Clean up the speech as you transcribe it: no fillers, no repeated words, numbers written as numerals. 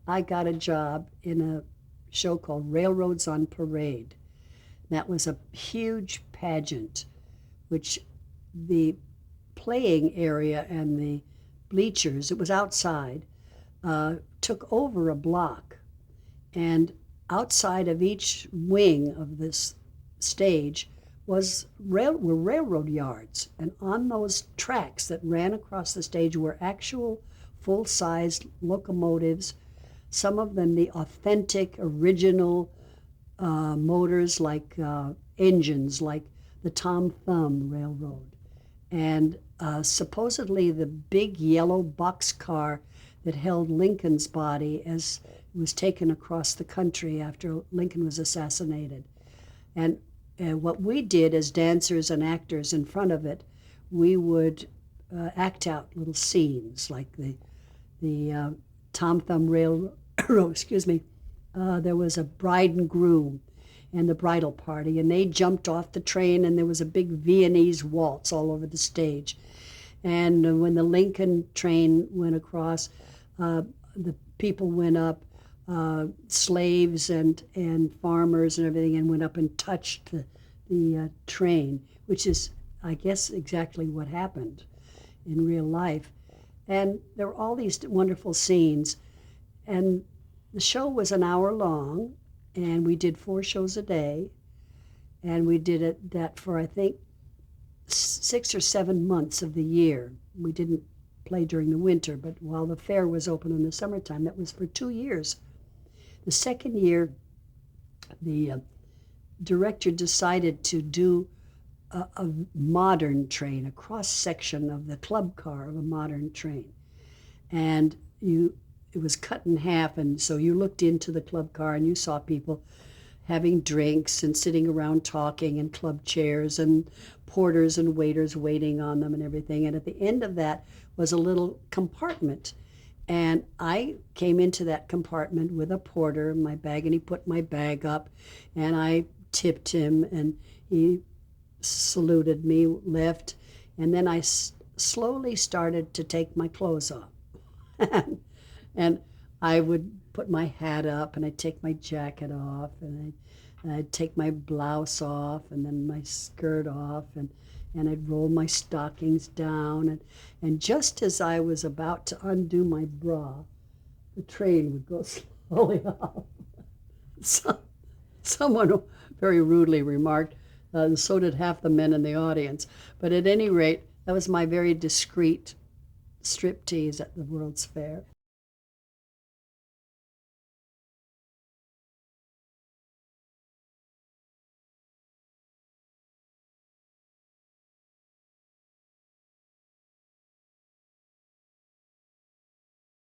I got a job in a show called Railroads on Parade. That was a huge pageant, which the playing area and the bleachers, it was outside, took over a block. And outside of each wing of this stage were railroad yards. And on those tracks that ran across the stage were actual full-sized locomotives, some of them the authentic, original motors, like engines, like the Tom Thumb Railroad. And supposedly the big yellow boxcar that held Lincoln's body as it was taken across the country after Lincoln was assassinated. And what we did as dancers and actors in front of it, we would act out little scenes like the Tom Thumb Railroad, excuse me. There was a bride and groom and the bridal party, and they jumped off the train, and there was a big Viennese waltz all over the stage. And when the Lincoln train went across, the people went up, slaves and farmers and everything, and went up and touched the train, which is, I guess, exactly what happened in real life. And there were all these wonderful scenes. And the show was an hour long, and we did 4 shows a day. And we did that for, I think, 6 or 7 months of the year. We didn't play during the winter, but while the fair was open in the summertime, that was for 2 years. The second year, the director decided to do a modern train, a cross-section of the club car of a modern train. And it was cut in half, and so you looked into the club car and you saw people having drinks and sitting around talking in club chairs, and porters and waiters waiting on them and everything. And at the end of that was a little compartment. And I came into that compartment with a porter in my bag, and he put my bag up, and I tipped him, and he saluted me, left, and then I slowly started to take my clothes off. And I would put my hat up, and I'd take my jacket off, and I'd take my blouse off, and then my skirt off, and I'd roll my stockings down. And just as I was about to undo my bra, the train would go slowly off. Someone very rudely remarked, and so did half the men in the audience. But at any rate, that was my very discreet striptease at the World's Fair.